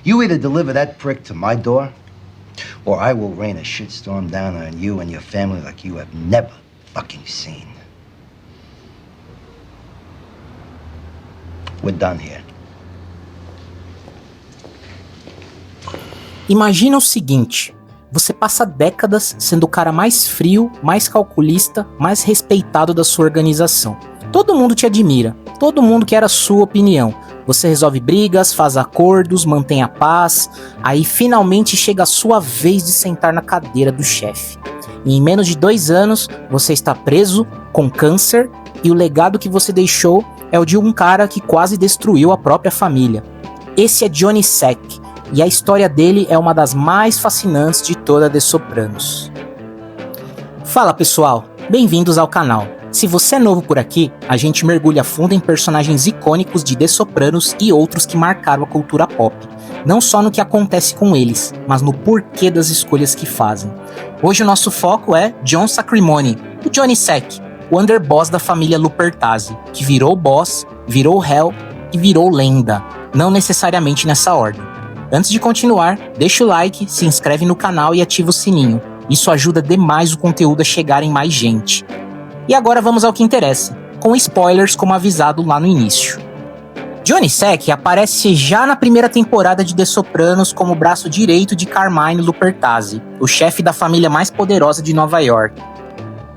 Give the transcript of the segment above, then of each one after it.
You either deliver that prick to my door, or I will rain a shitstorm down on you and your family like you have never fucking seen. We're done here. Imagina o seguinte, você passa décadas sendo o cara mais frio, mais calculista, mais respeitado da sua organização. Todo mundo te admira, todo mundo quer a sua opinião. Você resolve brigas, faz acordos, mantém a paz, aí finalmente chega a sua vez de sentar na cadeira do chefe. E em menos de 2 anos, você está preso, com câncer, e o legado que você deixou é o de um cara que quase destruiu a própria família. Esse é Johnny Sack, e a história dele é uma das mais fascinantes de toda The Sopranos. Fala pessoal, bem-vindos ao canal. Se você é novo por aqui, a gente mergulha fundo em personagens icônicos de The Sopranos e outros que marcaram a cultura pop. Não só no que acontece com eles, mas no porquê das escolhas que fazem. Hoje o nosso foco é John Sacrimoni, o Johnny Sack, o underboss da família Lupertazzi, que virou boss, virou réu e virou lenda, não necessariamente nessa ordem. Antes de continuar, deixa o like, se inscreve no canal e ativa o sininho. Isso ajuda demais o conteúdo a chegar em mais gente. E agora vamos ao que interessa, com spoilers como avisado lá no início. Johnny Sack aparece já na primeira temporada de The Sopranos como o braço direito de Carmine Lupertazzi, o chefe da família mais poderosa de Nova York.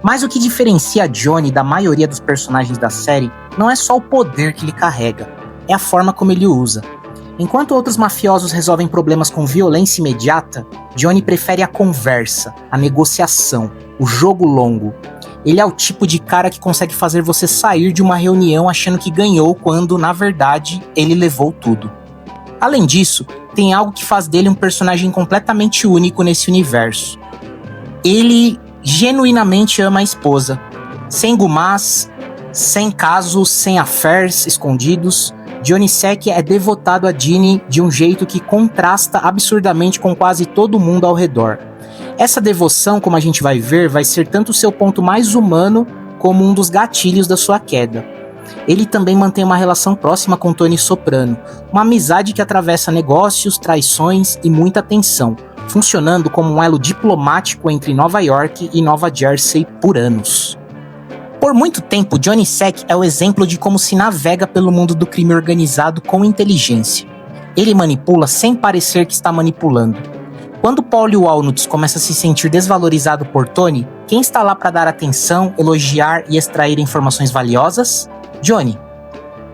Mas o que diferencia Johnny da maioria dos personagens da série não é só o poder que ele carrega, é a forma como ele usa. Enquanto outros mafiosos resolvem problemas com violência imediata, Johnny prefere a conversa, a negociação, o jogo longo. Ele é o tipo de cara que consegue fazer você sair de uma reunião achando que ganhou quando, na verdade, ele levou tudo. Além disso, tem algo que faz dele um personagem completamente único nesse universo. Ele genuinamente ama a esposa. Sem gumás, sem casos, sem affairs escondidos, Johnny Sack é devotado a Ginny de um jeito que contrasta absurdamente com quase todo mundo ao redor. Essa devoção, como a gente vai ver, vai ser tanto o seu ponto mais humano como um dos gatilhos da sua queda. Ele também mantém uma relação próxima com Tony Soprano, uma amizade que atravessa negócios, traições e muita tensão, funcionando como um elo diplomático entre Nova York e Nova Jersey por anos. Por muito tempo, Johnny Sack é o exemplo de como se navega pelo mundo do crime organizado com inteligência. Ele manipula sem parecer que está manipulando. Quando Paulie Walnuts começa a se sentir desvalorizado por Tony, quem está lá para dar atenção, elogiar e extrair informações valiosas? Johnny.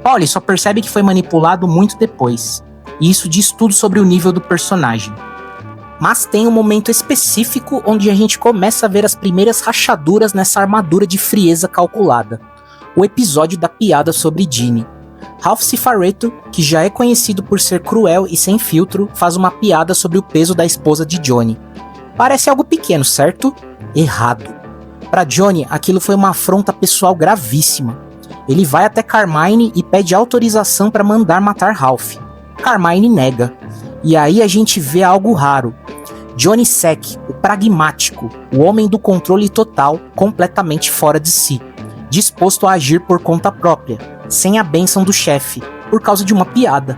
Paulie só percebe que foi manipulado muito depois, e isso diz tudo sobre o nível do personagem. Mas tem um momento específico onde a gente começa a ver as primeiras rachaduras nessa armadura de frieza calculada. O episódio da piada sobre Ginny. Ralph Cifaretto, que já é conhecido por ser cruel e sem filtro, faz uma piada sobre o peso da esposa de Johnny. Parece algo pequeno, certo? Errado. Para Johnny, aquilo foi uma afronta pessoal gravíssima. Ele vai até Carmine e pede autorização para mandar matar Ralph. Carmine nega. E aí a gente vê algo raro. Johnny Sack, o pragmático, o homem do controle total, completamente fora de si, disposto a agir por conta própria, sem a bênção do chefe, por causa de uma piada.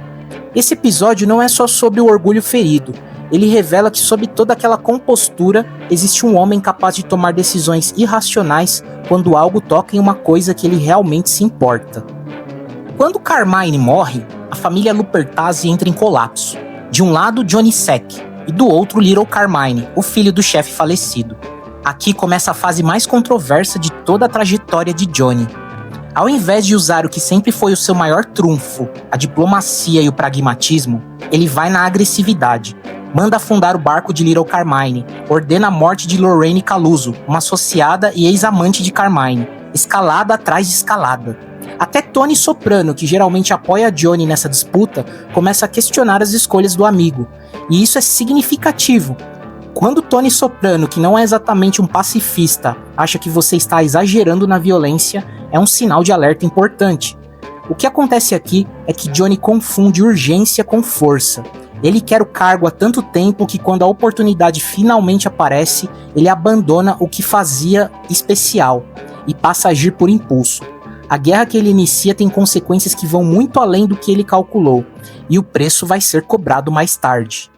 Esse episódio não é só sobre o orgulho ferido, ele revela que sob toda aquela compostura existe um homem capaz de tomar decisões irracionais quando algo toca em uma coisa que ele realmente se importa. Quando Carmine morre, a família Lupertazzi entra em colapso. De um lado, Johnny Sack, e do outro, Little Carmine, o filho do chefe falecido. Aqui começa a fase mais controversa de toda a trajetória de Johnny. Ao invés de usar o que sempre foi o seu maior trunfo, a diplomacia e o pragmatismo, ele vai na agressividade. Manda afundar o barco de Little Carmine, ordena a morte de Lorraine Caluso, uma associada e ex-amante de Carmine, escalada atrás de escalada. Até Tony Soprano, que geralmente apoia Johnny nessa disputa, começa a questionar as escolhas do amigo. E isso é significativo. Quando Tony Soprano, que não é exatamente um pacifista, acha que você está exagerando na violência, é um sinal de alerta importante. O que acontece aqui é que Johnny confunde urgência com força. Ele quer o cargo há tanto tempo que quando a oportunidade finalmente aparece, ele abandona o que fazia especial e passa a agir por impulso. A guerra que ele inicia tem consequências que vão muito além do que ele calculou, e o preço vai ser cobrado mais tarde.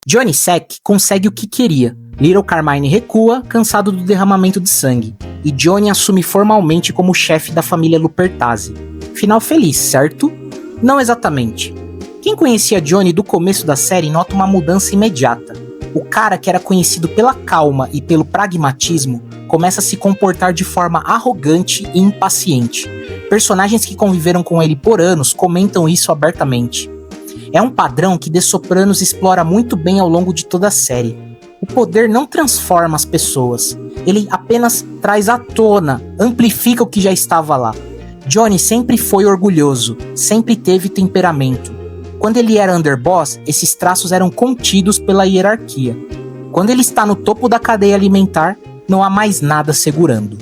Johnny Sack consegue o que queria. Little Carmine recua, cansado do derramamento de sangue, e Johnny assume formalmente como chefe da família Lupertazzi. Final feliz, certo? Não exatamente. Quem conhecia Johnny do começo da série nota uma mudança imediata. O cara que era conhecido pela calma e pelo pragmatismo começa a se comportar de forma arrogante e impaciente. Personagens que conviveram com ele por anos comentam isso abertamente. É um padrão que The Sopranos explora muito bem ao longo de toda a série. O poder não transforma as pessoas, ele apenas traz à tona, amplifica o que já estava lá. Johnny sempre foi orgulhoso, sempre teve temperamento. Quando ele era underboss, esses traços eram contidos pela hierarquia. Quando ele está no topo da cadeia alimentar, não há mais nada segurando.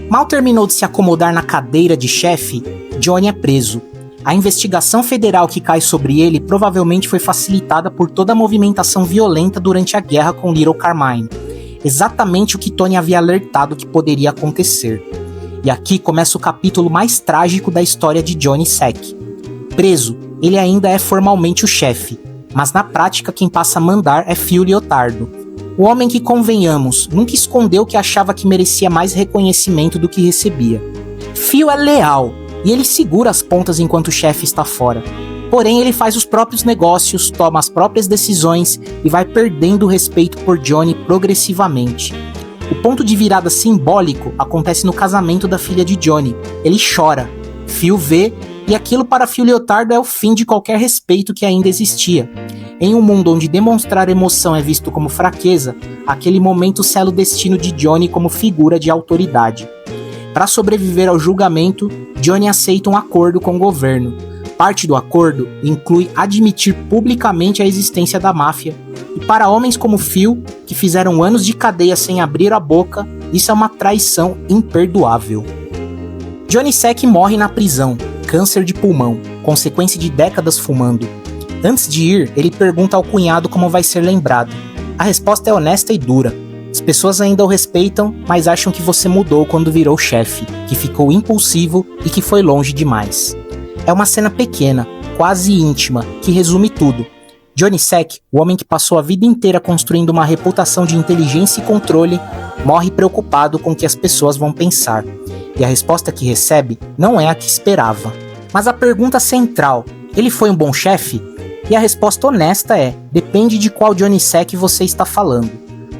Mal terminou de se acomodar na cadeira de chefe, Johnny é preso. A investigação federal que cai sobre ele provavelmente foi facilitada por toda a movimentação violenta durante a guerra com Little Carmine. Exatamente o que Tony havia alertado que poderia acontecer. E aqui começa o capítulo mais trágico da história de Johnny Sack. Preso, ele ainda é formalmente o chefe, mas na prática quem passa a mandar é Phil Leotardo. O homem que, convenhamos, nunca escondeu que achava que merecia mais reconhecimento do que recebia. Phil é leal, e ele segura as pontas enquanto o chefe está fora. Porém, ele faz os próprios negócios, toma as próprias decisões e vai perdendo o respeito por Johnny progressivamente. O ponto de virada simbólico acontece no casamento da filha de Johnny. Ele chora. Phil vê, e aquilo para Phil Leotardo é o fim de qualquer respeito que ainda existia. Em um mundo onde demonstrar emoção é visto como fraqueza, aquele momento sela o destino de Johnny como figura de autoridade. Para sobreviver ao julgamento, Johnny aceita um acordo com o governo. Parte do acordo inclui admitir publicamente a existência da máfia, e para homens como Phil, que fizeram anos de cadeia sem abrir a boca, isso é uma traição imperdoável. Johnny Sack morre na prisão, câncer de pulmão, consequência de décadas fumando. Antes de ir, ele pergunta ao cunhado como vai ser lembrado. A resposta é honesta e dura. As pessoas ainda o respeitam, mas acham que você mudou quando virou chefe, que ficou impulsivo e que foi longe demais. É uma cena pequena, quase íntima, que resume tudo. Johnny Sack, o homem que passou a vida inteira construindo uma reputação de inteligência e controle, morre preocupado com o que as pessoas vão pensar. E a resposta que recebe não é a que esperava. Mas a pergunta central, ele foi um bom chefe? E a resposta honesta é, depende de qual Johnny Sack você está falando.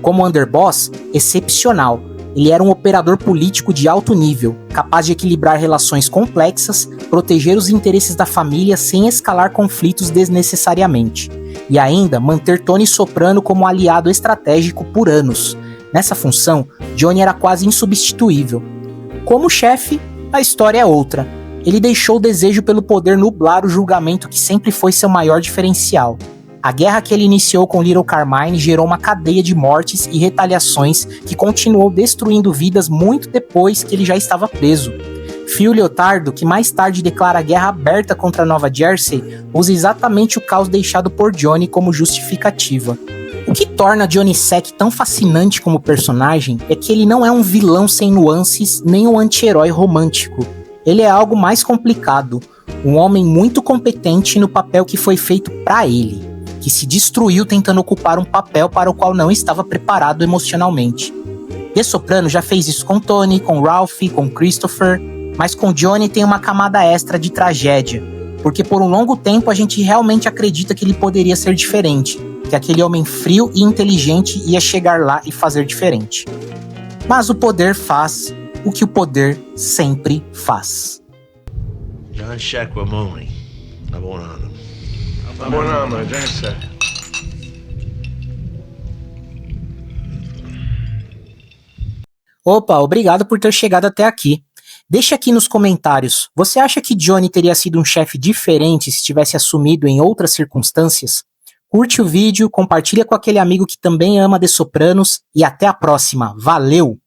Como underboss, excepcional. Ele era um operador político de alto nível, capaz de equilibrar relações complexas, proteger os interesses da família sem escalar conflitos desnecessariamente. E ainda manter Tony Soprano como aliado estratégico por anos. Nessa função, Johnny era quase insubstituível. Como chefe, a história é outra. Ele deixou o desejo pelo poder nublar o julgamento que sempre foi seu maior diferencial. A guerra que ele iniciou com Little Carmine gerou uma cadeia de mortes e retaliações que continuou destruindo vidas muito depois que ele já estava preso. Phil Leotardo, que mais tarde declara a guerra aberta contra Nova Jersey, usa exatamente o caos deixado por Johnny como justificativa. O que torna Johnny Sack tão fascinante como personagem é que ele não é um vilão sem nuances nem um anti-herói romântico. Ele é algo mais complicado, um homem muito competente no papel que foi feito para ele, que se destruiu tentando ocupar um papel para o qual não estava preparado emocionalmente. The Sopranos já fez isso com Tony, com Ralph, com Christopher, mas com Johnny tem uma camada extra de tragédia, porque por um longo tempo a gente realmente acredita que ele poderia ser diferente, que aquele homem frio e inteligente ia chegar lá e fazer diferente. Mas o poder faz o que o poder sempre faz. John Shakwamoni. Abonano. Abonano, John Shack. Opa, obrigado por ter chegado até aqui. Deixe aqui nos comentários, você acha que Johnny teria sido um chefe diferente se tivesse assumido em outras circunstâncias? Curte o vídeo, compartilha com aquele amigo que também ama The Sopranos e até a próxima. Valeu!